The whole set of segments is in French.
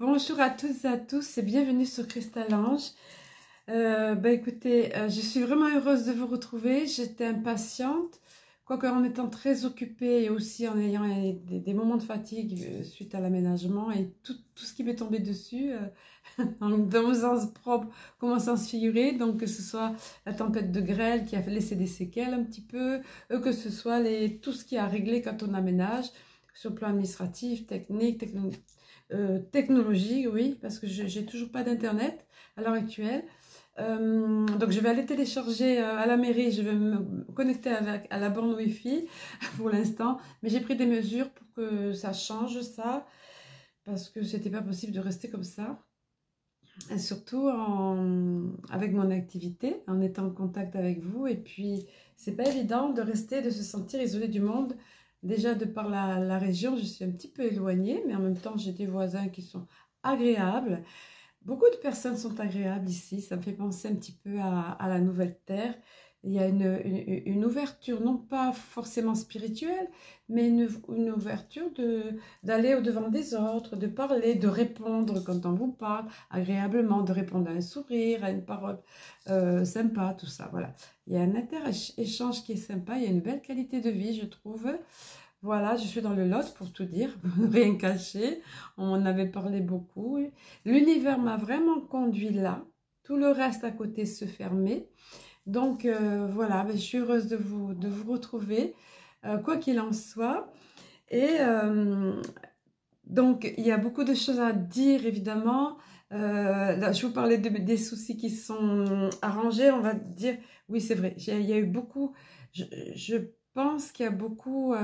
Bonjour à toutes et à tous et bienvenue sur Cristal Ange. Écoutez, je suis vraiment heureuse de vous retrouver. J'étais impatiente, quoique en étant très occupée et aussi en ayant des moments de fatigue suite à l'aménagement et tout ce qui m'est tombé dessus, dans le sens propre comme au sens figuré. Donc que ce soit la tempête de grêle qui a laissé des séquelles un petit peu, que ce soit tout ce qui a réglé quand on aménage, sur le plan administratif, technologie, oui, parce que j'ai toujours pas d'internet à l'heure actuelle. Donc je vais aller télécharger à la mairie, je vais me connecter à la borne Wi-Fi pour l'instant, mais j'ai pris des mesures pour que ça change ça, parce que c'était pas possible de rester comme ça. Et surtout avec mon activité, en étant en contact avec vous, et puis c'est pas évident de rester, de se sentir isolé du monde. Déjà de par la région, je suis un petit peu éloignée, mais en même temps j'ai des voisins qui sont agréables. Beaucoup de personnes sont agréables ici, ça me fait penser un petit peu à la Nouvelle Terre. Il y a une ouverture, non pas forcément spirituelle, mais une ouverture d'aller au-devant des autres, de parler, de répondre quand on vous parle agréablement, de répondre à un sourire, à une parole sympa, tout ça. Voilà. Il y a un inter-échange qui est sympa, il y a une belle qualité de vie, je trouve. Voilà, je suis dans le Lot pour tout dire, rien caché. On en avait parlé beaucoup. L'univers m'a vraiment conduit là. Tout le reste à côté se fermait. Donc voilà, je suis heureuse de vous retrouver, quoi qu'il en soit. Et donc il y a beaucoup de choses à dire, évidemment. Là, je vous parlais des soucis qui sont arrangés, on va dire. Oui, c'est vrai, il y a eu beaucoup. Je pense qu'il y a beaucoup.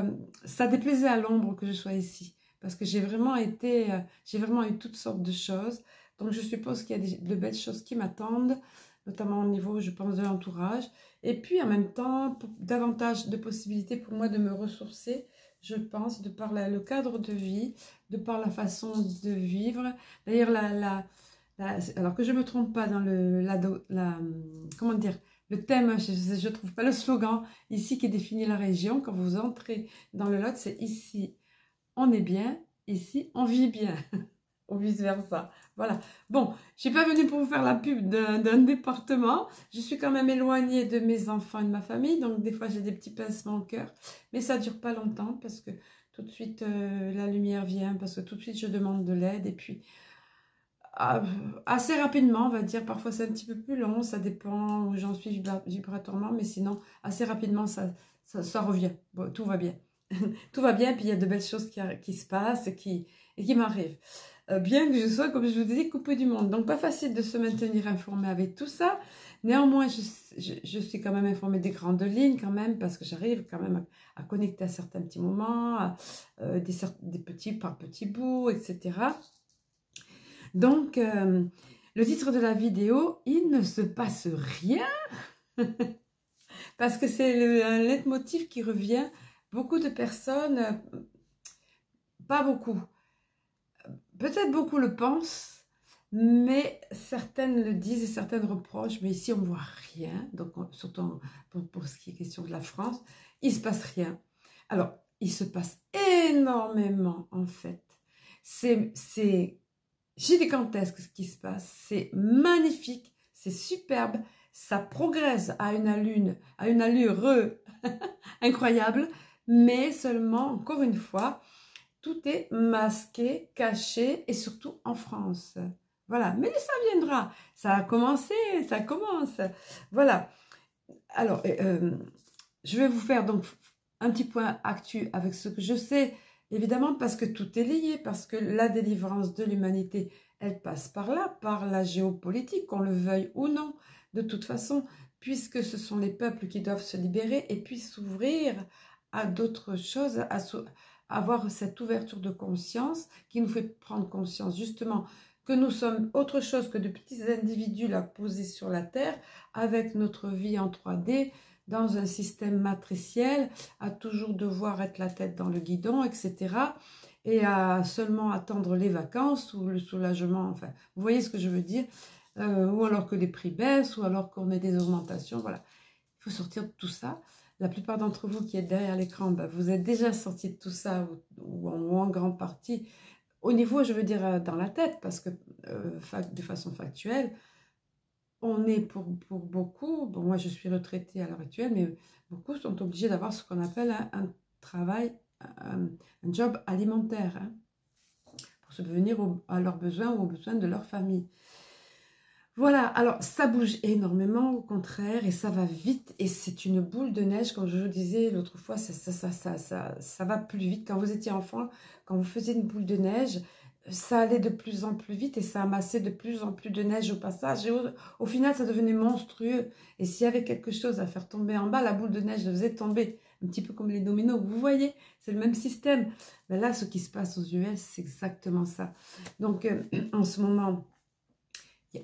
Ça déplaisait à l'ombre que je sois ici, parce que j'ai vraiment eu toutes sortes de choses. Donc je suppose qu'il y a de belles choses qui m'attendent, notamment au niveau, je pense, de l'entourage. Et puis en même temps, davantage de possibilités pour moi de me ressourcer, je pense, de par le cadre de vie, de par la façon de vivre. D'ailleurs, alors que je ne me trompe pas dans comment dire, le thème, je ne trouve pas le slogan ici qui définit la région. Quand vous entrez dans le Lot, c'est ici, on est bien, ici, on vit bien. Ou vice-versa. Voilà. Bon, je ne suis pas venue pour vous faire la pub d'un département. Je suis quand même éloignée de mes enfants et de ma famille. Donc, des fois, j'ai des petits pincements au cœur. Mais ça ne dure pas longtemps parce que tout de suite, la lumière vient. Parce que tout de suite, je demande de l'aide. Et puis, ah, assez rapidement, on va dire. Parfois, c'est un petit peu plus long. Ça dépend où j'en suis vibratoirement. Mais sinon, assez rapidement, ça revient. Bon, tout va bien. Tout va bien. Puis, il y a de belles choses qui se passent et qui m'arrivent. Bien que je sois, comme je vous disais, coupée du monde. Donc, pas facile de se maintenir informé avec tout ça. Néanmoins, je suis quand même informée des grandes lignes, quand même, parce que j'arrive quand même à connecter à certains petits moments, des petits par petits bouts, etc. Donc, le titre de la vidéo, il ne se passe rien, parce que c'est un leitmotiv qui revient. Beaucoup de personnes, pas beaucoup, peut-être beaucoup le pensent, mais certaines le disent et certaines reprochent, mais ici on ne voit rien, donc surtout pour ce qui est question de la France, il ne se passe rien. Alors, il se passe énormément en fait. C'est gigantesque ce qui se passe, c'est magnifique, c'est superbe, ça progresse à une allure incroyable, mais seulement, encore une fois, tout est masqué, caché et surtout en France. Voilà, mais ça viendra. Ça a commencé, ça commence. Voilà. Alors, je vais vous faire donc un petit point actu avec ce que je sais, évidemment, parce que tout est lié, parce que la délivrance de l'humanité, elle passe par là, par la géopolitique, qu'on le veuille ou non, de toute façon, puisque ce sont les peuples qui doivent se libérer et puis s'ouvrir à d'autres choses, avoir cette ouverture de conscience qui nous fait prendre conscience justement que nous sommes autre chose que de petits individus là posés sur la terre avec notre vie en 3D dans un système matriciel, à toujours devoir être la tête dans le guidon, etc. et à seulement attendre les vacances ou le soulagement, enfin, vous voyez ce que je veux dire, ou alors que les prix baissent, ou alors qu'on ait des augmentations, voilà. Il faut sortir de tout ça. La plupart d'entre vous qui êtes derrière l'écran, vous êtes déjà sortis de tout ça, ou en grande partie, au niveau, je veux dire, dans la tête, parce que de façon factuelle, on est pour beaucoup, bon, moi je suis retraitée à l'heure actuelle, mais beaucoup sont obligés d'avoir ce qu'on appelle un travail, un job alimentaire, hein, pour subvenir à leurs besoins ou aux besoins de leur famille. Voilà, alors ça bouge énormément au contraire et ça va vite et c'est une boule de neige, comme je vous disais l'autre fois, ça va plus vite. Quand vous étiez enfant, quand vous faisiez une boule de neige, ça allait de plus en plus vite et ça amassait de plus en plus de neige au passage et au final ça devenait monstrueux. Et s'il y avait quelque chose à faire tomber en bas, la boule de neige le faisait tomber, un petit peu comme les dominos, vous voyez, c'est le même système. Mais là, ce qui se passe aux US, c'est exactement ça. Donc en ce moment...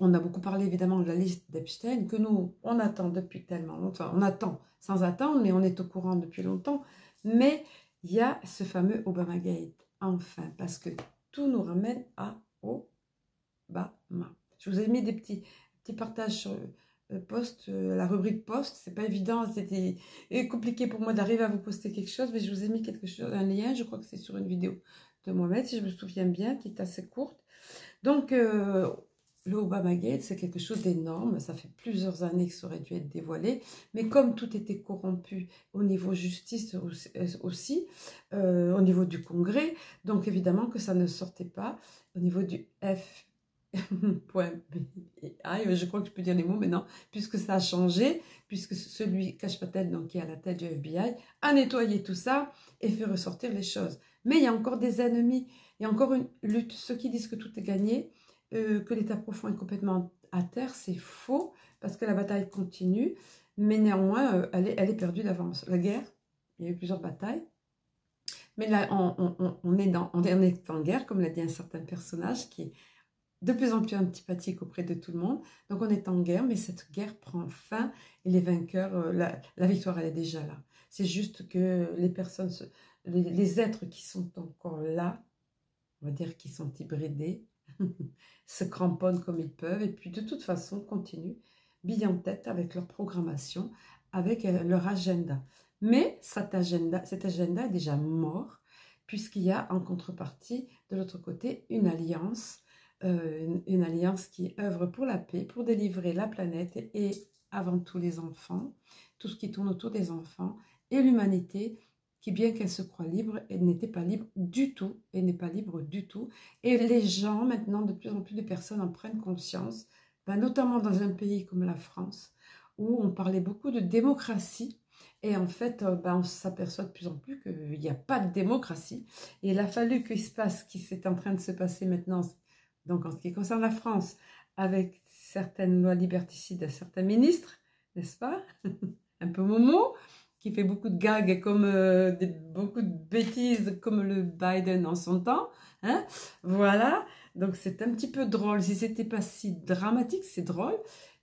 On a beaucoup parlé évidemment de la liste d'Epstein, que nous, on attend depuis tellement longtemps. On attend sans attendre, mais on est au courant depuis longtemps. Mais il y a ce fameux Obamagate, enfin, parce que tout nous ramène à Obama. Je vous ai mis des petits partages sur le post, la rubrique post. C'est pas évident, c'était compliqué pour moi d'arriver à vous poster quelque chose, mais je vous ai mis quelque chose, un lien, je crois que c'est sur une vidéo de Mohamed, si je me souviens bien, qui est assez courte. Donc, le Obamagate, c'est quelque chose d'énorme. Ça fait plusieurs années que ça aurait dû être dévoilé. Mais comme tout était corrompu au niveau justice aussi, au niveau du Congrès, donc évidemment que ça ne sortait pas au niveau du FBI, je crois que je peux dire les mots maintenant, puisque ça a changé, puisque celui, Kash Patel, donc, qui est à la tête du FBI, a nettoyé tout ça et fait ressortir les choses. Mais il y a encore des ennemis, il y a encore une lutte. Ceux qui disent que tout est gagné, que l'État profond est complètement à terre, c'est faux, parce que la bataille continue, mais néanmoins, elle est perdue d'avance. La guerre, il y a eu plusieurs batailles, mais là, on est en guerre, comme l'a dit un certain personnage, qui est de plus en plus antipathique auprès de tout le monde. Donc on est en guerre, mais cette guerre prend fin, et les vainqueurs, la victoire, elle est déjà là. C'est juste que les personnes, les êtres qui sont encore là, on va dire qu'ils sont hybridés, se cramponnent comme ils peuvent et puis de toute façon continuent bille en tête avec leur programmation, avec leur agenda. Mais cet agenda est déjà mort puisqu'il y a en contrepartie de l'autre côté une alliance qui œuvre pour la paix, pour délivrer la planète et avant tout les enfants, tout ce qui tourne autour des enfants et l'humanité qui, bien qu'elle se croit libre, elle n'était pas libre du tout, et n'est pas libre du tout. Et les gens, maintenant, de plus en plus de personnes en prennent conscience, notamment dans un pays comme la France, où on parlait beaucoup de démocratie, et en fait, on s'aperçoit de plus en plus qu'il n'y a pas de démocratie. Et il a fallu qu'il se passe ce qui est en train de se passer maintenant, donc en ce qui concerne la France, avec certaines lois liberticides à certains ministres, n'est-ce pas? Un peu momo, qui fait beaucoup de gags, comme beaucoup de bêtises, comme le Biden en son temps. Hein, voilà, donc c'est un petit peu drôle. Si c'était pas si dramatique, c'est drôle.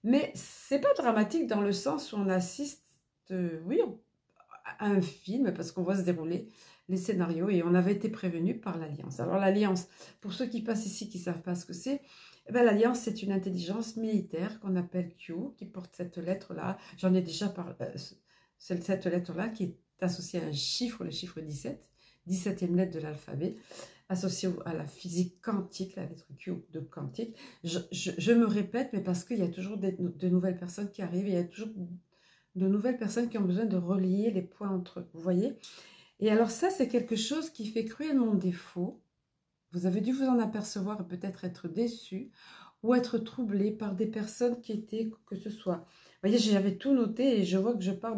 Mais c'est pas dramatique dans le sens où on assiste, oui, à un film, parce qu'on voit se dérouler les scénarios, et on avait été prévenu par l'Alliance. Alors l'Alliance, pour ceux qui passent ici, qui ne savent pas ce que c'est, l'Alliance, c'est une intelligence militaire qu'on appelle Q, qui porte cette lettre-là. J'en ai déjà parlé. Cette lettre-là qui est associée à un chiffre, le chiffre 17, 17e lettre de l'alphabet, associée à la physique quantique, la lettre Q de quantique. Je me répète, mais parce qu'il y a toujours de nouvelles personnes qui arrivent, il y a toujours de nouvelles personnes qui ont besoin de relier les points entre eux, vous voyez. Et alors ça, c'est quelque chose qui fait cruellement défaut. Vous avez dû vous en apercevoir et peut-être être déçu ou être troublé par des personnes qui étaient, que ce soit... Vous voyez, j'avais tout noté et je vois que je pars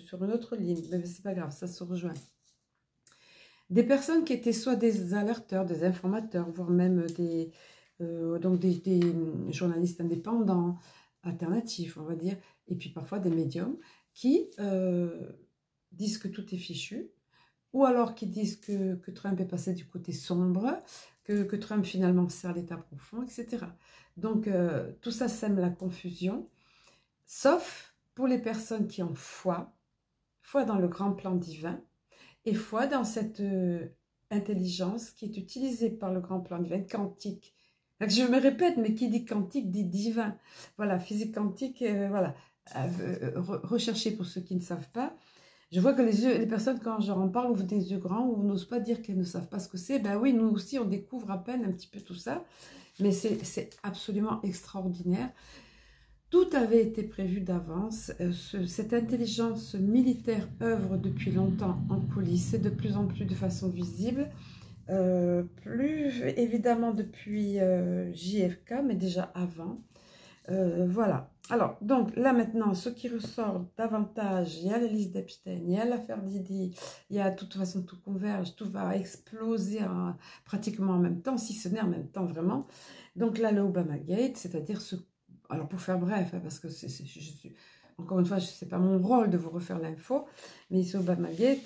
sur une autre ligne. Mais c'est pas grave, ça se rejoint. Des personnes qui étaient soit des alerteurs, des informateurs, voire même des journalistes indépendants, alternatifs, on va dire, et puis parfois des médiums qui disent que tout est fichu, ou alors qui disent que Trump est passé du côté sombre, que Trump finalement sert l'État profond, etc. Donc tout ça sème la confusion, sauf pour les personnes qui ont foi dans le grand plan divin, et foi dans cette intelligence qui est utilisée par le grand plan divin, quantique. Donc, je me répète, mais qui dit quantique dit divin. Voilà, physique quantique, voilà. Recherchez pour ceux qui ne savent pas. Je vois que les personnes, quand je leur en parle, ouvrent des yeux grands ou n'osent pas dire qu'elles ne savent pas ce que c'est. Ben oui, nous aussi, on découvre à peine un petit peu tout ça. Mais c'est absolument extraordinaire. Tout avait été prévu d'avance. Cette intelligence militaire œuvre depuis longtemps en coulisses et de plus en plus de façon visible. Plus évidemment depuis JFK, mais déjà avant. Voilà. Alors, donc là maintenant, ce qui ressort davantage, il y a la liste d'Epstein, il y a l'affaire Didi, il y a de toute façon tout converge, tout va exploser pratiquement en même temps, si ce n'est en même temps vraiment. Donc là, le Obamagate, c'est-à-dire ce... Alors pour faire bref, hein, parce que encore une fois, ce n'est pas mon rôle de vous refaire l'info, mais ce Obamagate,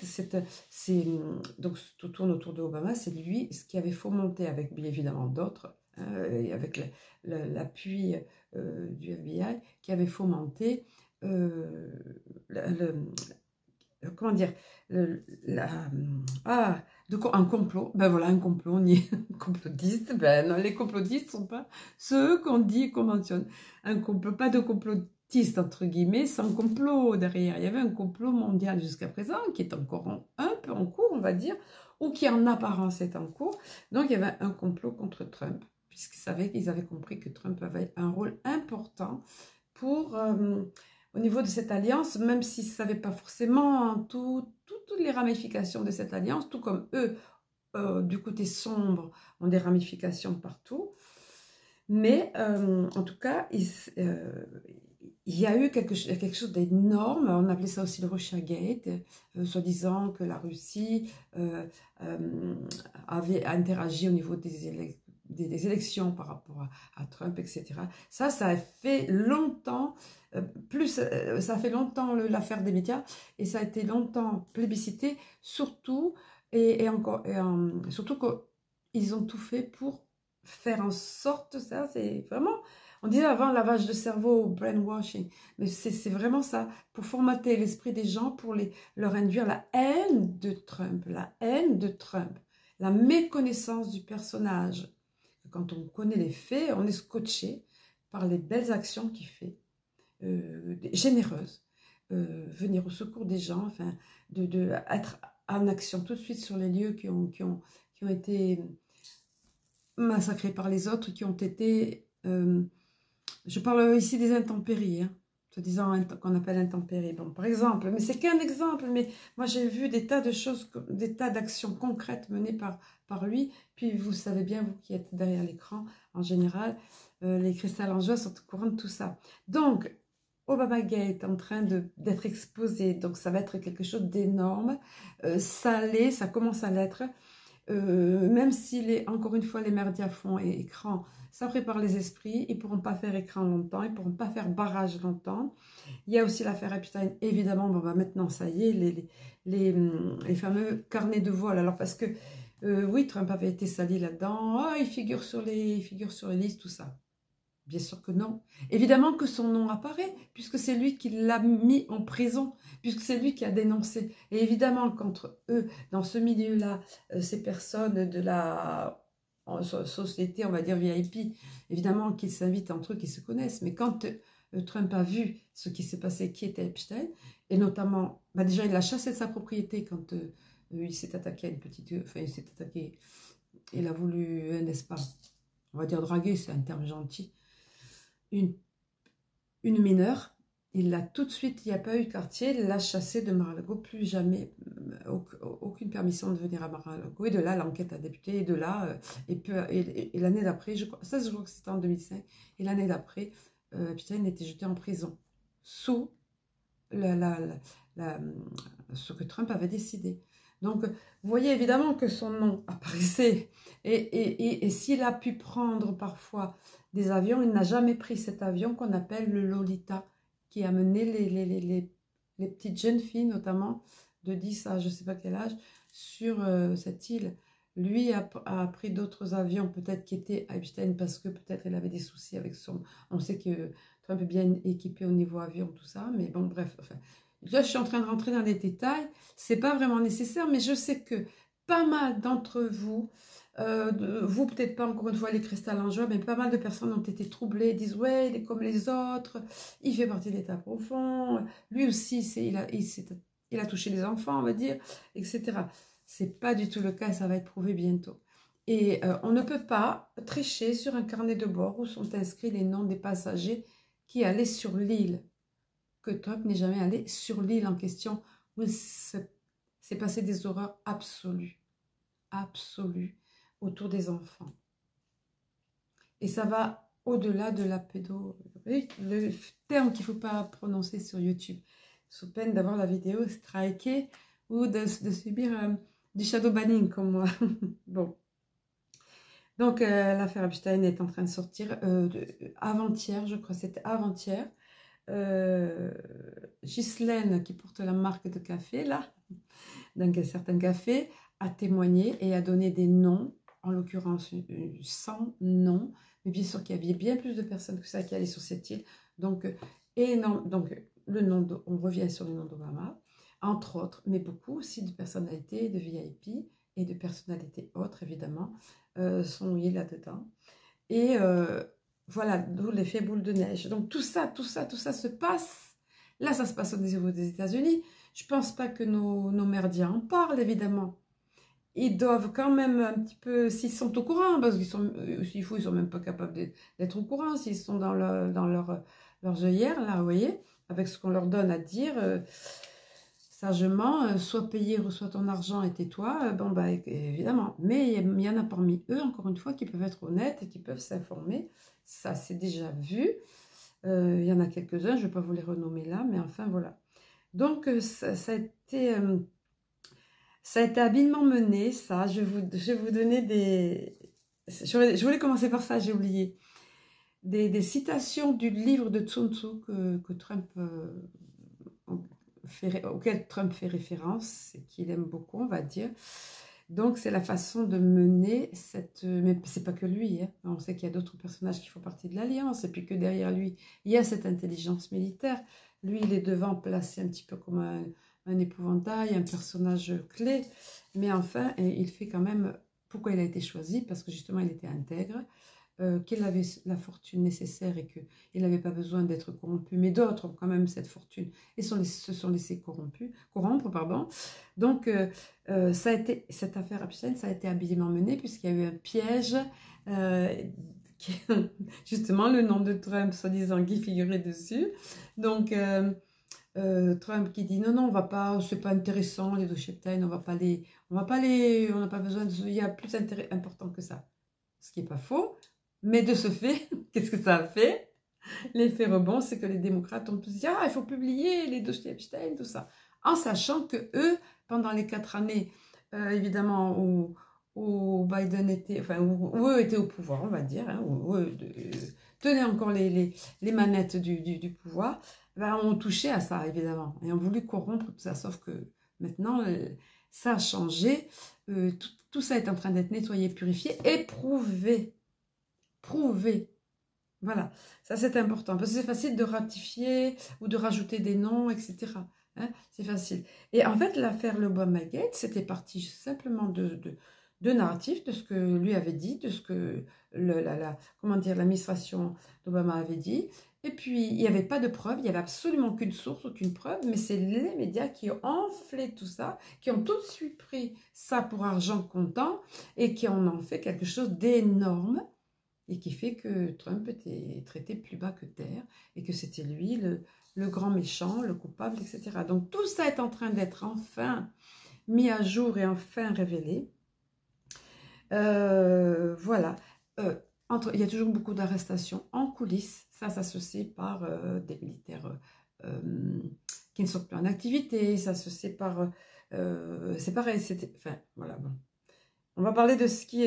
donc tout tourne autour de Obama, c'est lui ce qui avait fomenté, avec bien évidemment d'autres, et avec l'appui du FBI, qui avait fomenté comment dire, un complot. Ben voilà, un complot, on y est complotiste. Ben non, les complotistes ne sont pas ceux qu'on dit et qu'on mentionne. Un complot, pas de complotiste, entre guillemets, sans complot derrière. Il y avait un complot mondial jusqu'à présent, qui est encore un peu en cours, on va dire, ou qui en apparence est en cours. Donc il y avait un complot contre Trump, puisqu'ils avaient compris que Trump avait un rôle important pour... au niveau de cette alliance, même s'ils ne savaient pas forcément toutes les ramifications de cette alliance, tout comme eux, du côté sombre, ont des ramifications partout. Mais en tout cas, il y a eu quelque chose d'énorme, on appelait ça aussi le Russiagate, soi-disant que la Russie avait interagi au niveau des élections par rapport à Trump, etc. Ça a fait longtemps, ça a fait longtemps l'affaire des médias, et ça a été longtemps plébiscité, surtout, surtout qu'ils ont tout fait pour faire en sorte, ça c'est vraiment, on disait avant lavage de cerveau, brainwashing, mais c'est vraiment ça, pour formater l'esprit des gens, pour leur induire la haine de Trump, la méconnaissance du personnage. Quand on connaît les faits, on est scotché par les belles actions qu'il fait, généreuses, venir au secours des gens, enfin, être en action tout de suite sur les lieux qui ont été massacrés par les autres, qui ont été... je parle ici des intempéries, hein, soi-disant qu'on appelle intempéries. Bon, par exemple, mais c'est qu'un exemple, mais moi j'ai vu des tas de choses, des tas d'actions concrètes menées par lui. Puis vous savez bien, vous qui êtes derrière l'écran, en général, les cristals en joie sont au courant de tout ça. Donc, Obamagate est en train d'être exposé, donc ça va être quelque chose d'énorme. Ça commence à l'être. Même si, encore une fois, les médias font écran, ça prépare les esprits, ils ne pourront pas faire écran longtemps, ils ne pourront pas faire barrage longtemps. Il y a aussi l'affaire Epstein, évidemment, bon, bah, maintenant, ça y est, les fameux carnets de vol. Alors, parce que, oui, Trump avait été sali là-dedans, il figure sur les listes, tout ça. Bien sûr que non. Évidemment que son nom apparaît, puisque c'est lui qui l'a mis en prison, puisque c'est lui qui a dénoncé. Et évidemment, contre eux, dans ce milieu-là, ces personnes de la société, on va dire VIP, évidemment qu'ils s'invitent entre eux, qu'ils se connaissent. Mais quand Trump a vu ce qui s'est passé, qui était Epstein, et notamment, bah déjà, il l'a chassé de sa propriété quand il s'est attaqué à une petite... Enfin, il s'est attaqué... Il a voulu, n'est-ce pas, on va dire draguer, c'est un terme gentil, une mineure, il l'a tout de suite, il n'y a pas eu de quartier, il l'a chassée de Mar-a-Lago, plus jamais, aucune permission de venir à Mar-a-Lago, et de là l'enquête a débuté, et de là, et l'année d'après, je crois que c'était en 2005, et l'année d'après, Epstein était jeté en prison, sous ce que Trump avait décidé. Donc, vous voyez évidemment que son nom apparaissait, et s'il a pu prendre parfois des avions, il n'a jamais pris cet avion qu'on appelle le Lolita, qui a mené les petites jeunes filles, notamment de 10 à je ne sais pas quel âge, sur cette île. Lui a pris d'autres avions, peut-être qui étaient à Epstein, parce que peut-être il avait des soucis avec son... On sait que Trump est bien équipé au niveau avion, tout ça, mais bon, bref, enfin... Là, je suis en train de rentrer dans les détails, c'est pas vraiment nécessaire, mais je sais que pas mal d'entre vous, vous peut-être pas encore une fois les cristals en joie, mais pas mal de personnes ont été troublées, disent ouais, il est comme les autres, il fait partie de l'état profond, lui aussi, il a touché les enfants, on va dire, etc. C'est pas du tout le cas, ça va être prouvé bientôt. Et on ne peut pas tricher sur un carnet de bord où sont inscrits les noms des passagers qui allaient sur l'île. Que Trump n'est jamais allé sur l'île en question où il s'est passé des horreurs absolues, absolues, autour des enfants. Et ça va au-delà de la pédo... Le terme qu'il ne faut pas prononcer sur YouTube, sous peine d'avoir la vidéo strikée ou de subir du shadow banning comme moi. Bon. Donc, l'affaire Epstein est en train de sortir avant-hier, je crois, c'était avant-hier. Ghislaine, qui porte la marque de café, là, d'un certain café, a témoigné et a donné des noms, en l'occurrence 100 noms, mais bien sûr qu'il y avait bien plus de personnes que ça qui allaient sur cette île. Donc, le nom on revient sur le nom d'Obama, entre autres, mais beaucoup aussi de personnalités, de VIP et de personnalités autres, évidemment, sont liées là-dedans. Et voilà, d'où l'effet boule de neige. Donc tout ça se passe. Là, ça se passe au niveau des États-Unis. Je ne pense pas que nos merdiens en parlent, évidemment. Ils doivent quand même un petit peu, s'ils sont au courant, parce qu'ils sont, s'il faut, ils ne sont même pas capables d'être au courant, s'ils sont dans leurs œillères, là, vous voyez, avec ce qu'on leur donne à dire, sagement, soit payé, reçois ton argent et tais-toi, bon, bah, évidemment. Mais il y en a parmi eux, encore une fois, qui peuvent être honnêtes et qui peuvent s'informer. Ça, c'est déjà vu. Il y en a quelques-uns, je ne vais pas vous les renommer là, mais enfin, voilà. Donc, ça a été habilement mené, ça. Je vais vous donner des... Je voulais commencer par ça, j'ai oublié. Des citations du livre de Sun Tzu que Trump, auquel Trump fait référence et qu'il aime beaucoup, on va dire. Donc, c'est la façon de mener cette... Mais c'est pas que lui, hein. On sait qu'il y a d'autres personnages qui font partie de l'Alliance, et puis que derrière lui, il y a cette intelligence militaire. Lui, il est devant, placé un petit peu comme un épouvantail, un personnage clé. Mais enfin, il fait quand même... Pourquoi il a été choisi? Parce que justement, il était intègre, qu'il avait la fortune nécessaire et qu'il n'avait pas besoin d'être corrompu, mais d'autres ont quand même cette fortune et se sont laissés corrompre. Donc, ça a été, cette affaire Epstein, ça a été habilement mené puisqu'il y a eu un piège, justement le nom de Trump, soi-disant, qui figurait dessus. Donc, Trump qui dit non, on va pas, c'est pas intéressant les dossiers Epstein, on n'a pas besoin il y a plus d'intérêt important que ça. Ce qui n'est pas faux. Mais de ce fait, qu'est-ce que ça a fait? L'effet rebond, c'est que les démocrates ont tous dit « Ah, il faut publier les dossiers Epstein, tout ça ». En sachant que eux, pendant les 4 années, évidemment, où Biden était, enfin, où eux étaient au pouvoir, on va dire, hein, où eux tenaient encore les manettes du pouvoir, ben, ont touché à ça, évidemment, et ont voulu corrompre tout ça. Sauf que maintenant, ça a changé, tout ça est en train d'être nettoyé, purifié et prouvé. Voilà, ça c'est important, parce que c'est facile de ratifier ou de rajouter des noms, etc. Hein, c'est facile. Et en fait, l'affaire Obamagate, c'était parti simplement de narratifs, de ce que lui avait dit, de ce que l'administration d'Obama avait dit. Et puis, il n'y avait pas de preuves, il n'y avait absolument aucune source, aucune preuve, mais c'est les médias qui ont enflé tout ça, qui ont tout de suite pris ça pour argent comptant et qui en ont fait quelque chose d'énorme. Et qui fait que Trump était traité plus bas que terre, et que c'était lui le grand méchant, le coupable, etc. Donc tout ça est en train d'être enfin mis à jour et enfin révélé. Voilà. Il y a toujours beaucoup d'arrestations en coulisses. Ça se sait par des militaires qui ne sont plus en activité. Ça se sait par... c'est pareil, enfin, voilà, bon. On va parler de ce qui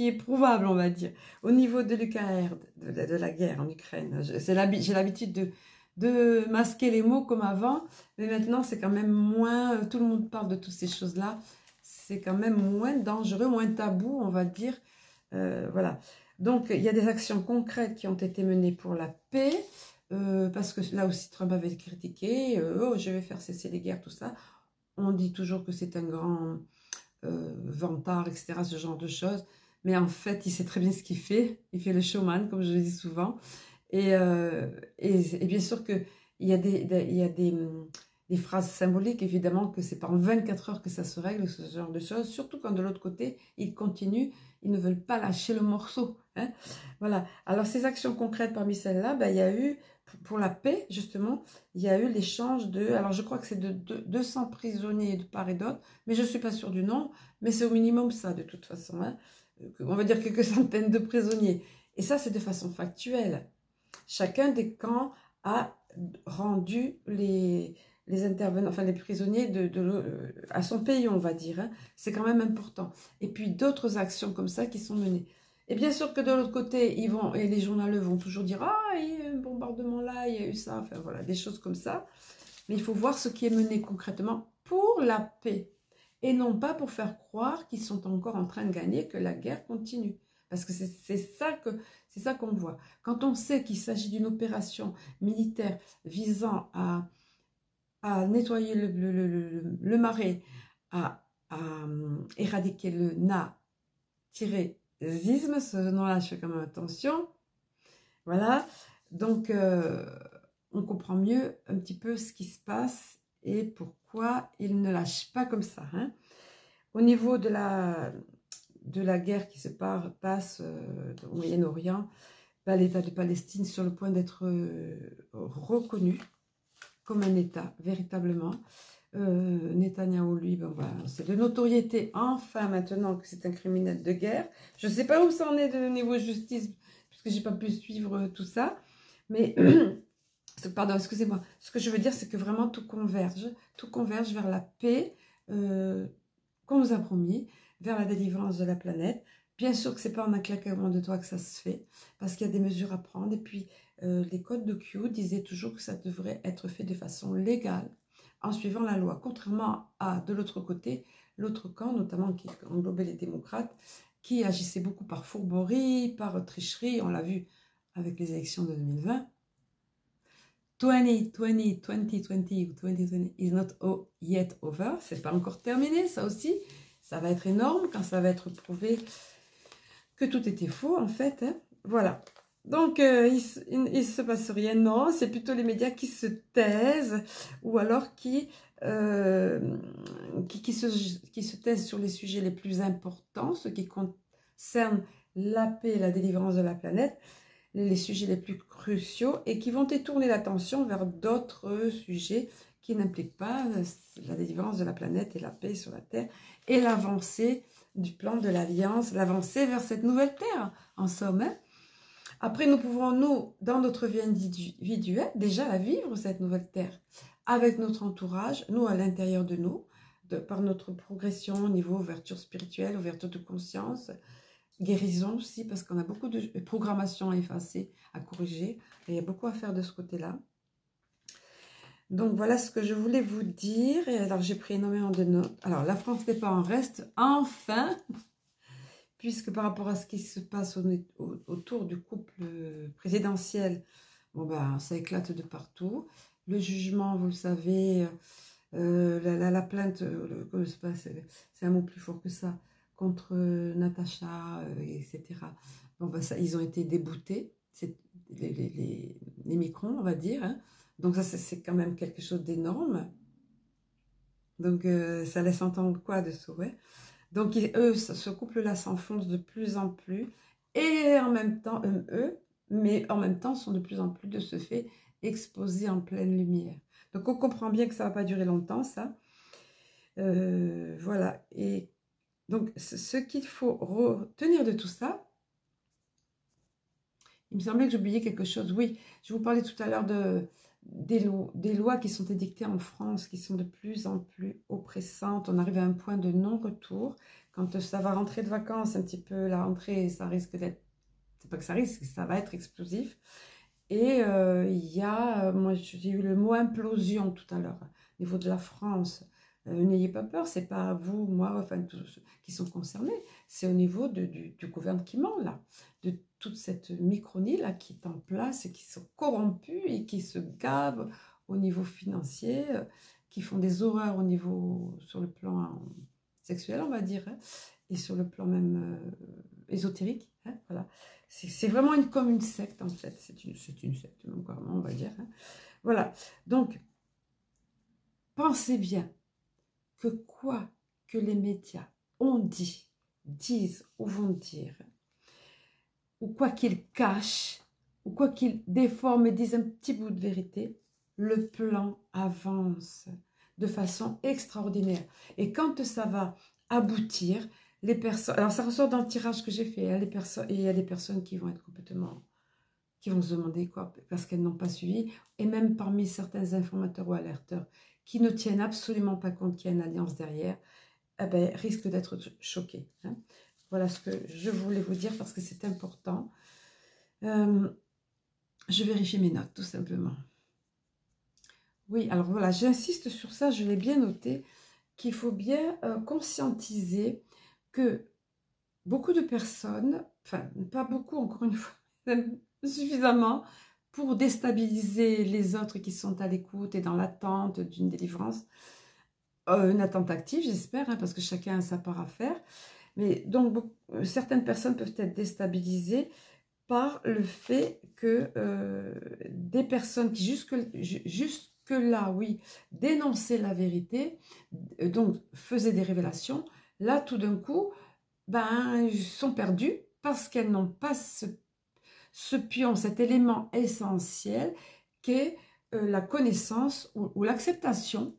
est prouvable, on va dire. Au niveau de l'UKR, de la guerre en Ukraine, j'ai l'habitude de masquer les mots comme avant, mais maintenant c'est quand même moins, tout le monde parle de toutes ces choses-là, c'est quand même moins dangereux, moins tabou, on va dire. Voilà. Donc il y a des actions concrètes qui ont été menées pour la paix, parce que là aussi Trump avait critiqué, oh je vais faire cesser les guerres, tout ça. On dit toujours que c'est un grand... vantard, etc., ce genre de choses. Mais en fait, il sait très bien ce qu'il fait. Il fait le showman, comme je le dis souvent. Et bien sûr qu'il y a des phrases symboliques, évidemment que c'est pas en 24 heures que ça se règle, ce genre de choses, surtout quand de l'autre côté, ils continuent, ils ne veulent pas lâcher le morceau. Hein. Voilà. Alors, ces actions concrètes parmi celles-là, ben, il y a eu, pour la paix, justement, il y a eu l'échange de, alors je crois que c'est de 200 prisonniers de part et d'autre, mais je ne suis pas sûre du nombre, mais c'est au minimum ça, de toute façon. Hein. On va dire quelques centaines de prisonniers. Et ça, c'est de façon factuelle. Chacun des camps a rendu les intervenants, enfin les prisonniers à son pays, on va dire. Hein. C'est quand même important. Et puis d'autres actions comme ça qui sont menées. Et bien sûr que de l'autre côté, ils vont, et les journaleux vont toujours dire « Ah, il y a eu un bombardement là, il y a eu ça », enfin voilà, des choses comme ça. Mais il faut voir ce qui est mené concrètement pour la paix. Et non pas pour faire croire qu'ils sont encore en train de gagner, que la guerre continue. Parce que c'est ça qu'on voit. Quand on sait qu'il s'agit d'une opération militaire visant à nettoyer le marais, à éradiquer le nazisme, ce nom-là, je fais quand même attention. Voilà. Donc, on comprend mieux un petit peu ce qui se passe et pourquoi ils ne lâchent pas comme ça. Hein. Au niveau de la guerre qui se passe au Moyen-Orient, ben, l'État de Palestine sur le point d'être reconnu comme un État, véritablement. Netanyahou, lui, ben voilà, c'est de notoriété, enfin, maintenant que c'est un criminel de guerre. Je ne sais pas où ça en est de niveau justice, puisque je n'ai pas pu suivre tout ça, mais, pardon, excusez-moi, ce que je veux dire, c'est que vraiment tout converge vers la paix qu'on nous a promis, vers la délivrance de la planète. Bien sûr que ce n'est pas en un claquement de doigts que ça se fait, parce qu'il y a des mesures à prendre, et puis les codes de Q disaient toujours que ça devrait être fait de façon légale, en suivant la loi, contrairement à, de l'autre côté, l'autre camp, notamment qui englobait les démocrates, qui agissaient beaucoup par fourberie, par tricherie, on l'a vu avec les élections de 2020. 2020 is not yet over, c'est pas encore terminé, ça aussi, ça va être énorme quand ça va être prouvé que tout était faux, en fait, hein. Voilà. Donc, il ne se passe rien, non, c'est plutôt les médias qui se taisent, ou alors qui se taisent sur les sujets les plus importants, ceux qui concernent la paix et la délivrance de la planète, les sujets les plus cruciaux, et qui vont détourner l'attention vers d'autres sujets qui n'impliquent pas la délivrance de la planète et la paix sur la Terre, et l'avancée du plan de l'Alliance, l'avancée vers cette nouvelle Terre, en somme. Hein. Après, nous pouvons, nous, dans notre vie individuelle, déjà la vivre, cette nouvelle Terre, avec notre entourage, nous, à l'intérieur de nous, par notre progression au niveau ouverture spirituelle, ouverture de conscience, guérison aussi, parce qu'on a beaucoup de programmation à effacer, à corriger, et il y a beaucoup à faire de ce côté-là. Donc, voilà ce que je voulais vous dire. Et alors, j'ai pris énormément de notes. Alors, la France n'est pas en reste, enfin, puisque par rapport à ce qui se passe autour du couple présidentiel, bon ben, ça éclate de partout. Le jugement, vous le savez, la plainte, c'est un mot plus fort que ça, contre Natacha, etc. Bon ben, ça, ils ont été déboutés, les Micron, on va dire. Hein. Donc ça, c'est quand même quelque chose d'énorme. Donc ça laisse entendre quoi dessous, ouais. Donc eux, ce couple-là s'enfonce de plus en plus, et en même temps, mais en même temps sont de plus en plus de ce fait exposés en pleine lumière. Donc on comprend bien que ça ne va pas durer longtemps, ça. Voilà. Et donc ce qu'il faut retenir de tout ça, il me semblait que j'oubliais quelque chose. Oui, je vous parlais tout à l'heure des lois qui sont édictées en France, qui sont de plus en plus oppressantes. On arrive à un point de non-retour. Quand ça va rentrer de vacances, un petit peu la rentrée, ça risque d'être... C'est pas que ça risque, ça va être explosif. Et il y a... moi, j'ai eu le mot implosion tout à l'heure, au niveau de la France. N'ayez pas peur, c'est pas vous, moi, enfin tous ceux qui sont concernés. C'est au niveau du gouvernement, là, de toute cette micronie là qui est en place et qui sont corrompus et qui se gavent au niveau financier, qui font des horreurs au niveau, sur le plan sexuel, on va dire, hein, et sur le plan même ésotérique. Hein, voilà. C'est vraiment comme une secte, en fait. C'est une secte, même carrément, on va dire. Hein. Voilà. Donc, pensez bien que quoi que les médias ont dit, disent ou vont dire, ou quoi qu'ils cachent, ou quoi qu'ils déforment et disent un petit bout de vérité, le plan avance de façon extraordinaire. Et quand ça va aboutir, les personnes... Alors, ça ressort dans le tirage que j'ai fait. Hein, et il y a des personnes qui vont être complètement... qui vont se demander quoi, parce qu'elles n'ont pas suivi. Et même parmi certains informateurs ou alerteurs qui ne tiennent absolument pas compte qu'il y a une alliance derrière, eh ben, risquent d'être choqués. Hein. Voilà ce que je voulais vous dire parce que c'est important. Je vérifie mes notes, tout simplement. Oui, alors voilà, j'insiste sur ça, je l'ai bien noté, qu'il faut bien conscientiser que beaucoup de personnes, enfin, pas beaucoup, encore une fois, suffisamment, pour déstabiliser les autres qui sont à l'écoute et dans l'attente d'une délivrance, une attente active, j'espère, hein, parce que chacun a sa part à faire. Mais donc, certaines personnes peuvent être déstabilisées par le fait que des personnes qui jusque-là, oui, dénonçaient la vérité, donc faisaient des révélations, là, tout d'un coup, ben, sont perdues parce qu'elles n'ont pas ce pion, cet élément essentiel qu'est la connaissance ou l'acceptation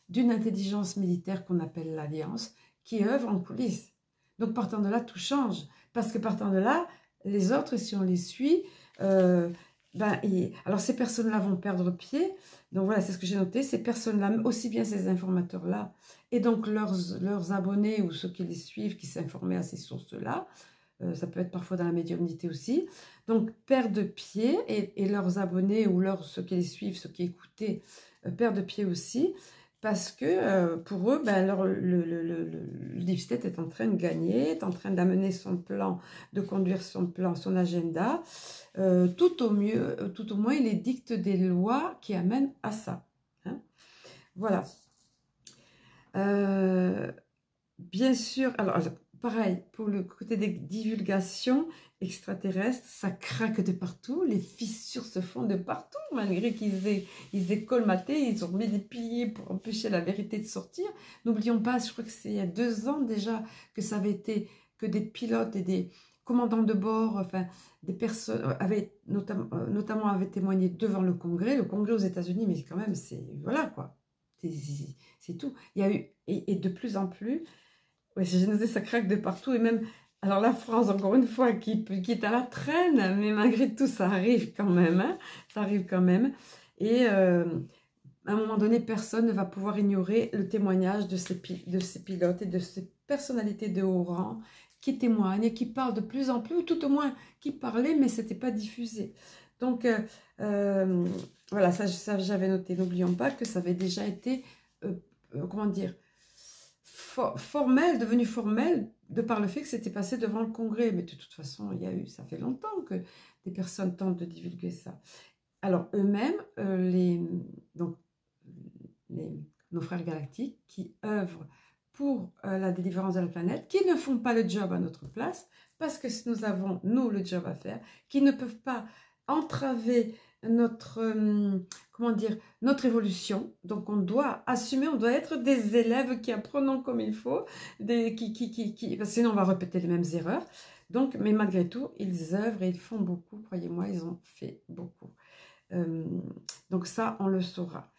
d'une intelligence militaire qu'on appelle l'Alliance, qui œuvre en coulisses. Donc, partant de là, tout change. Parce que partant de là, les autres, si on les suit, alors ces personnes-là vont perdre pied. Donc voilà, c'est ce que j'ai noté. Ces personnes-là, aussi bien ces informateurs-là, et donc leurs abonnés ou ceux qui les suivent, qui s'informaient à ces sources-là, ça peut être parfois dans la médiumnité aussi, donc perdent pied, et leurs abonnés ou ceux qui les suivent, ceux qui écoutaient, perdent pied aussi, parce que pour eux, ben, le deep state est en train de gagner, est en train d'amener son plan, de conduire son plan, son agenda. Tout au moins, il édicte des lois qui amènent à ça. Hein. Voilà. Bien sûr, alors, pareil, pour le côté des divulgations extraterrestres, ça craque de partout, les fissures se font de partout, malgré qu'ils aient colmaté, ils ont mis des piliers pour empêcher la vérité de sortir. N'oublions pas, je crois que c'est il y a 2 ans déjà que ça avait été, que des pilotes et des commandants de bord, enfin, des personnes avaient notamment avaient témoigné devant le Congrès aux États-Unis, mais quand même, voilà quoi, c'est tout. Il y a eu, et de plus en plus, ouais, j'ai noté, ça craque de partout, et même, alors la France, encore une fois, qui est à la traîne, mais malgré tout, ça arrive quand même, hein, ça arrive quand même, et à un moment donné, personne ne va pouvoir ignorer le témoignage de ces pilotes et de ces personnalités de haut rang qui témoignent et qui parlent de plus en plus, ou tout au moins qui parlaient, mais ce n'était pas diffusé. Donc, voilà, ça j'avais noté. N'oublions pas que ça avait déjà été, comment dire, devenu formel, de par le fait que c'était passé devant le Congrès. Mais de toute façon, ça fait longtemps que des personnes tentent de divulguer ça. Alors, eux-mêmes, nos frères galactiques qui œuvrent pour la délivrance de la planète, qui ne font pas le job à notre place, parce que nous avons, nous, le job à faire, qui ne peuvent pas entraver notre évolution. Donc on doit assumer, on doit être des élèves qui apprenons comme il faut, parce que sinon on va répéter les mêmes erreurs. Donc, mais malgré tout, ils œuvrent et ils font beaucoup, croyez-moi, ils ont fait beaucoup. Donc ça, on le saura.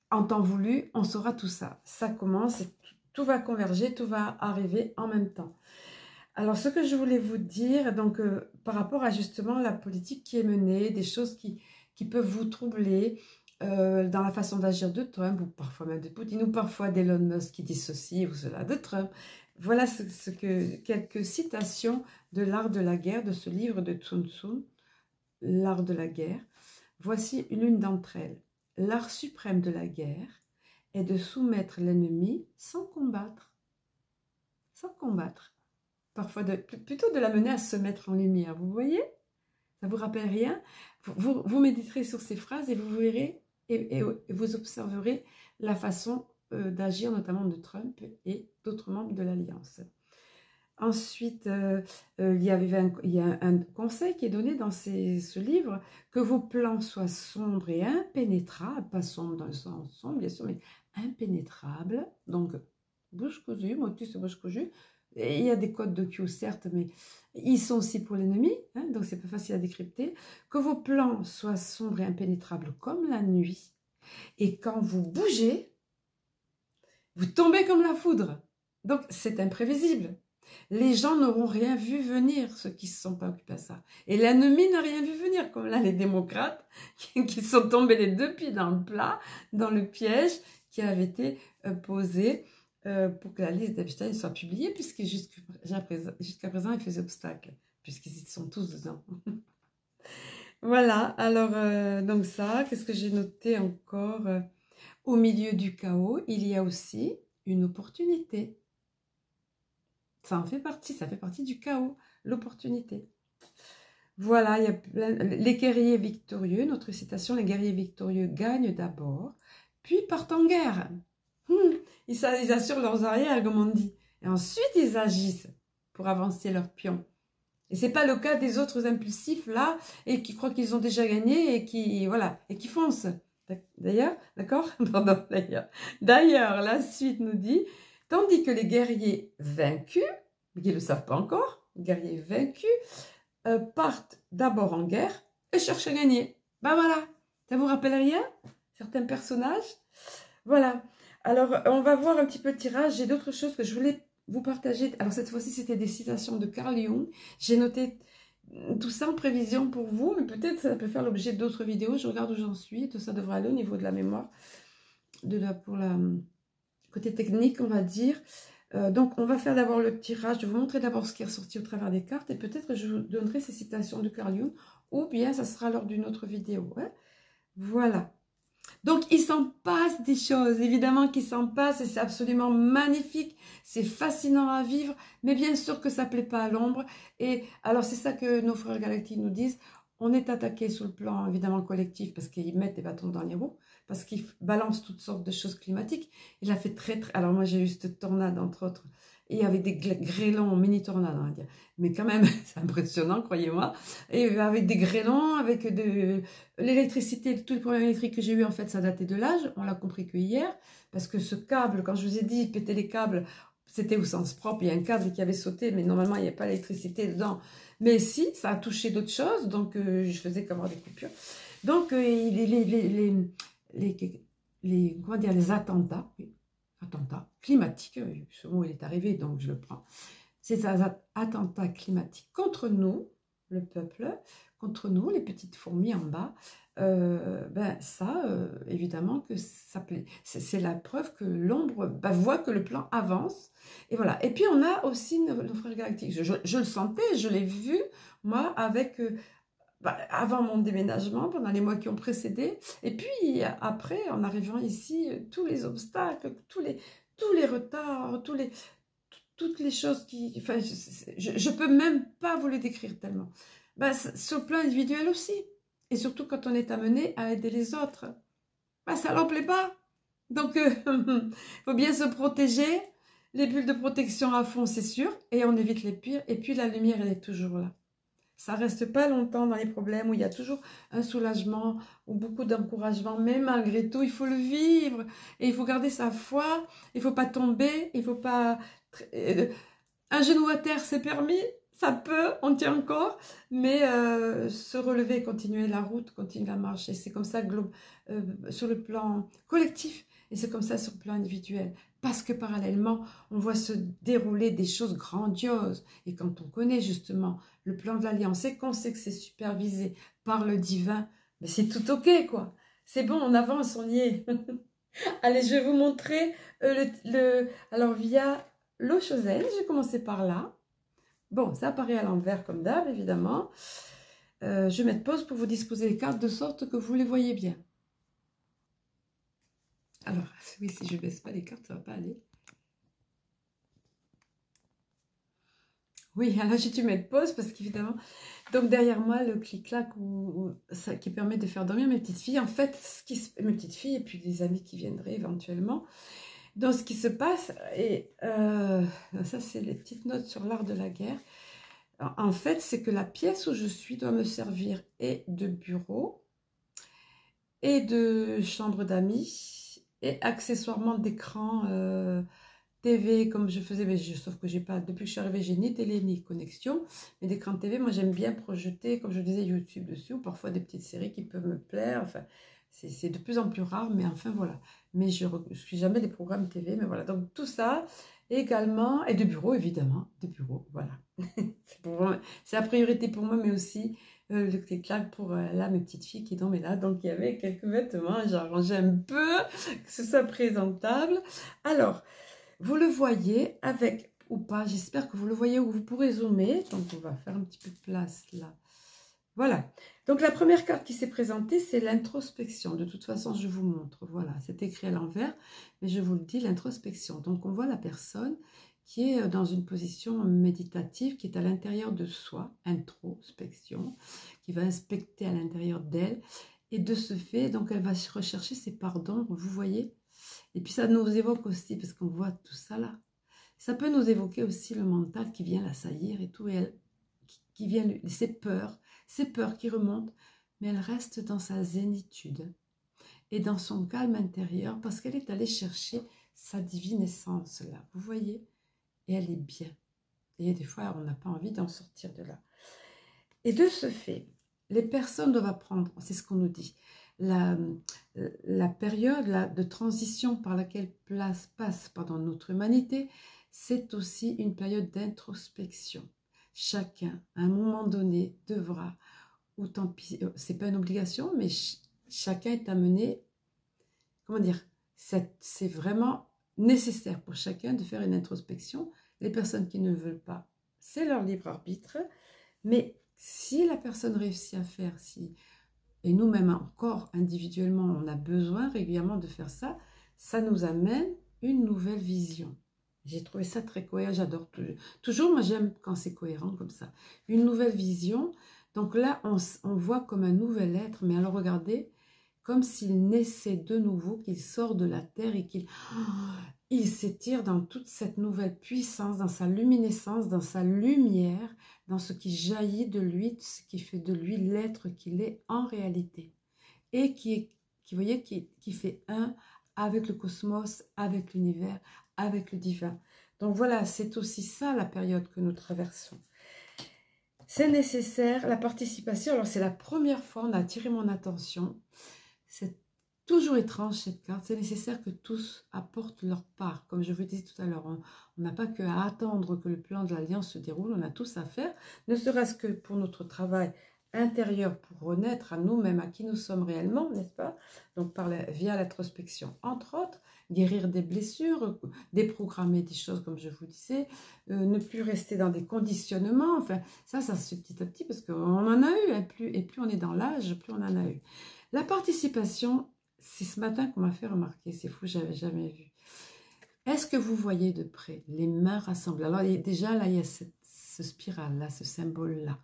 En temps voulu, on saura tout ça. Ça commence, tout va converger, tout va arriver en même temps. Alors, ce que je voulais vous dire, donc, par rapport à justement la politique qui est menée, des choses qui peuvent vous troubler dans la façon d'agir de Trump, ou parfois même de Poutine, ou parfois d'Elon Musk qui dit ceci ou cela de Trump. Voilà quelques citations de l'art de la guerre, de ce livre de Sun Tzu, l'art de la guerre. Voici l'une d'entre elles. L'art suprême de la guerre est de soumettre l'ennemi sans combattre. Sans combattre. Parfois, plutôt de la mener à se mettre en lumière. Vous voyez? Ça vous rappelle rien? Vous méditerez sur ces phrases et vous verrez et vous observerez la façon d'agir, notamment de Trump et d'autres membres de l'Alliance. Ensuite, il y a un conseil qui est donné dans ce livre, que vos plans soient sombres et impénétrables, pas sombres dans le sens sombre, bien sûr, mais impénétrables. Donc, bouche cousue, motus et bouche cousue. Et il y a des codes de Q, certes, mais ils sont aussi pour l'ennemi, hein, donc c'est pas facile à décrypter. Que vos plans soient sombres et impénétrables comme la nuit. Et quand vous bougez, vous tombez comme la foudre. Donc, c'est imprévisible. Les gens n'auront rien vu venir, ceux qui ne se sont pas occupés à ça. Et l'ennemi n'a rien vu venir, comme là les démocrates, qui sont tombés les deux pieds dans le plat, dans le piège qui avait été posé pour que la liste d'Epstein soit publiée, puisque jusqu'à présent, il faisait obstacle, puisqu'ils sont tous dedans. Voilà, alors, donc ça, qu'est-ce que j'ai noté encore? Au milieu du chaos, il y a aussi une opportunité. Ça en fait partie, ça fait partie du chaos, l'opportunité. Voilà, il y a les guerriers victorieux, notre citation, les guerriers victorieux gagnent d'abord, puis partent en guerre. Ils assurent leurs arrières, comme on dit. Et ensuite, ils agissent pour avancer leurs pions. Et c'est pas le cas des autres impulsifs, là, et qui croient qu'ils ont déjà gagné, et qui, voilà, et qui foncent. D'ailleurs, d'accord? Pardon, d'ailleurs, la suite nous dit... Tandis que les guerriers vaincus, mais qui ne le savent pas encore, les guerriers vaincus, partent d'abord en guerre et cherchent à gagner. Ben voilà, ça vous rappelle rien? Certains personnages? Voilà. Alors, on va voir un petit peu le tirage. J'ai d'autres choses que je voulais vous partager. Alors, cette fois-ci, c'était des citations de Carl Jung. J'ai noté tout ça en prévision pour vous, mais peut-être ça peut faire l'objet d'autres vidéos. Je regarde où j'en suis. Tout ça devrait aller au niveau de la mémoire, pour la... côté technique, on va dire. Donc, on va faire d'abord le tirage. Je vais vous montrer d'abord ce qui est ressorti au travers des cartes. Et peut-être que je vous donnerai ces citations de Carl Jung. Ou bien, ça sera lors d'une autre vidéo. Ouais. Voilà. Donc, il s'en passe des choses. Évidemment qu'il s'en passe. Et c'est absolument magnifique. C'est fascinant à vivre. Mais bien sûr que ça ne plaît pas à l'ombre. Et alors, c'est ça que nos frères galactiques nous disent. On est attaqué sur le plan, évidemment, collectif. Parce qu'ils mettent des bâtons dans les roues. Parce qu'il balance toutes sortes de choses climatiques. Il a fait très... Alors moi, j'ai eu cette tornade, entre autres. Et avec des grêlons, mini-tornades, on va dire. Mais quand même, c'est impressionnant, croyez-moi. Et avec des grêlons, avec de l'électricité, tout le problème électrique que j'ai eu, en fait, ça datait de l'âge. On l'a compris que hier. Parce que ce câble, quand je vous ai dit, péter les câbles, c'était au sens propre. Il y a un câble qui avait sauté, mais normalement, il n'y a pas d'électricité dedans. Mais si, ça a touché d'autres choses. Donc, je faisais qu'avoir des coupures. Donc, comment dire, les attentats, oui, attentats climatiques, ce mot il est arrivé donc je le prends, ces attentats climatiques contre nous, le peuple, contre nous, les petites fourmis en bas, évidemment que ça plaît. C'est la preuve que l'ombre voit que le plan avance. Et voilà. Et puis on a aussi nos frères galactiques. Je le sentais, je l'ai vu, moi, avec... avant mon déménagement, pendant les mois qui ont précédé, et puis après, en arrivant ici, tous les obstacles, tous les retards, toutes les choses qui... Enfin, je peux même pas vous les décrire tellement. Sur le plan individuel aussi, et surtout quand on est amené à aider les autres, ça leur plaît pas. Donc, il faut bien se protéger, les bulles de protection à fond, c'est sûr, et on évite les pires, et puis la lumière, elle est toujours là. Ça ne reste pas longtemps dans les problèmes où il y a toujours un soulagement ou beaucoup d'encouragement. Mais malgré tout, il faut le vivre. Et il faut garder sa foi. Il ne faut pas tomber. Il ne faut pas... un genou à terre, c'est permis. Ça peut, on tient encore. Mais se relever, continuer la route, continuer la marche. Et c'est comme ça sur le plan collectif. Et c'est comme ça sur le plan individuel. Parce que parallèlement, on voit se dérouler des choses grandioses. Et quand on connaît justement le plan de l'Alliance et qu'on sait que c'est supervisé par le divin, mais c'est tout ok, quoi. C'est bon, on avance, on y est. Allez, je vais vous montrer alors via l'eau Choselle, j'ai commencé par là. Bon, ça apparaît à l'envers comme d'hab, évidemment. Je vais mettre pause pour vous disposer les cartes de sorte que vous les voyez bien. Alors, oui, si je ne baisse pas les cartes, ça ne va pas aller. Oui, alors j'ai dû mettre pause parce qu'évidemment, donc derrière moi, le clic-clac qui permet de faire dormir mes petites filles. En fait, mes petites filles et puis des amis qui viendraient éventuellement. Donc, ce qui se passe, et ça, c'est les petites notes sur l'art de la guerre. En fait, c'est que la pièce où je suis doit me servir et de bureau, et de chambre d'amis, et accessoirement d'écran TV, comme je faisais, mais sauf que j'ai pas, depuis que je suis arrivée, j'ai ni télé ni connexion, mais d'écran TV, moi j'aime bien projeter, comme je disais, YouTube dessus, ou parfois des petites séries qui peuvent me plaire, enfin, c'est de plus en plus rare, mais enfin voilà. Mais je ne suis jamais des programmes TV, mais voilà, donc tout ça, également, et de bureau évidemment, de bureau, voilà. C'est la priorité pour moi, mais aussi le clic-clac pour là, mes petites filles qui dorment là, donc il y avait quelques vêtements, j'ai arrangé un peu, que ce soit présentable. Alors, vous le voyez avec ou pas, j'espère que vous le voyez ou vous pourrez zoomer. Donc, on va faire un petit peu de place là. Voilà. Donc, la première carte qui s'est présentée, c'est l'introspection. De toute façon, je vous montre. Voilà, c'est écrit à l'envers, mais je vous le dis, l'introspection. Donc, on voit la personne qui est dans une position méditative, qui est à l'intérieur de soi, introspection, qui va inspecter à l'intérieur d'elle. Et de ce fait, donc, elle va rechercher ses parts d'ombre, vous voyez. Et puis ça nous évoque aussi, parce qu'on voit tout ça là, ça peut nous évoquer aussi le mental qui vient l'assaillir et tout, et elle, qui vient, ses peurs qui remontent, mais elle reste dans sa zénitude et dans son calme intérieur, parce qu'elle est allée chercher sa divine essence là, vous voyez, et elle est bien. Et des fois, on n'a pas envie d'en sortir de là. Et de ce fait, les personnes doivent apprendre, c'est ce qu'on nous dit, la période de transition par laquelle passe notre humanité, c'est aussi une période d'introspection. Chacun, à un moment donné, devra, ou tant pis, c'est pas une obligation, mais chacun est amené, comment dire, c'est vraiment nécessaire pour chacun de faire une introspection. Les personnes qui ne veulent pas, c'est leur libre arbitre, mais si la personne réussit à faire, et nous-mêmes encore individuellement, on a besoin régulièrement de faire ça, ça nous amène une nouvelle vision. J'ai trouvé ça très cohérent, j'adore toujours, moi j'aime quand c'est cohérent comme ça. Une nouvelle vision, donc là on voit comme un nouvel être, mais alors regardez, comme s'il naissait de nouveau, qu'il sort de la terre et qu'il s'étire dans toute cette nouvelle puissance, dans sa luminescence, dans sa lumière, dans ce qui jaillit de lui, ce qui fait de lui l'être qu'il est en réalité. Et vous voyez, qui fait un avec le cosmos, avec l'univers, avec le divin. Donc voilà, c'est aussi ça la période que nous traversons. C'est nécessaire, la participation. Alors c'est la première fois, on a attiré mon attention. C'est toujours étrange cette carte. C'est nécessaire que tous apportent leur part. Comme je vous disais tout à l'heure, on n'a pas qu'à attendre que le plan de l'Alliance se déroule. On a tous à faire, ne serait-ce que pour notre travail intérieur, pour renaître à nous-mêmes, à qui nous sommes réellement, n'est-ce pas? Donc via l'introspection, entre autres, guérir des blessures, déprogrammer des choses, comme je vous disais, ne plus rester dans des conditionnements. Enfin, ça se fait petit à petit parce qu'on en a eu, hein, et plus on est dans l'âge, plus on en a eu. La participation, c'est ce matin qu'on m'a fait remarquer, c'est fou, j'avais jamais vu. Est-ce que vous voyez de près les mains rassemblées? Alors déjà, là, il y a ce spirale-là, ce symbole-là.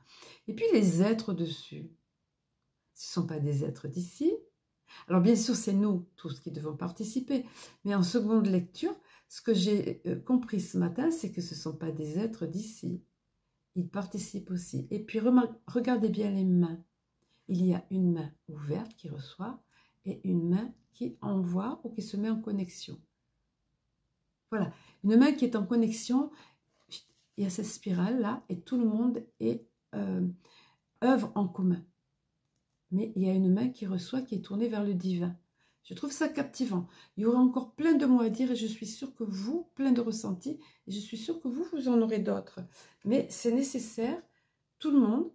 Et puis les êtres dessus, ce ne sont pas des êtres d'ici. Alors bien sûr, c'est nous tous qui devons participer. Mais en seconde lecture, ce que j'ai compris ce matin, c'est que ce ne sont pas des êtres d'ici. Ils participent aussi. Et puis regardez bien les mains. Il y a une main ouverte qui reçoit et une main qui envoie ou qui se met en connexion. Voilà, une main qui est en connexion, il y a cette spirale-là et tout le monde œuvre en commun. Mais il y a une main qui reçoit, qui est tournée vers le divin. Je trouve ça captivant. Il y aura encore plein de mots à dire et je suis sûre que vous, plein de ressentis, et je suis sûre que vous en aurez d'autres. Mais c'est nécessaire, tout le monde,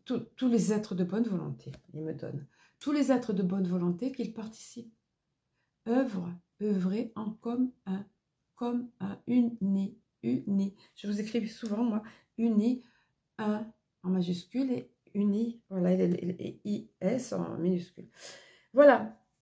tous les êtres de bonne volonté, il me donne, tous les êtres de bonne volonté qu'ils participent. Œuvrer en comme un, uni. Je vous écris souvent, moi, uni, un en majuscule et uni, voilà, et IS en minuscule. Voilà,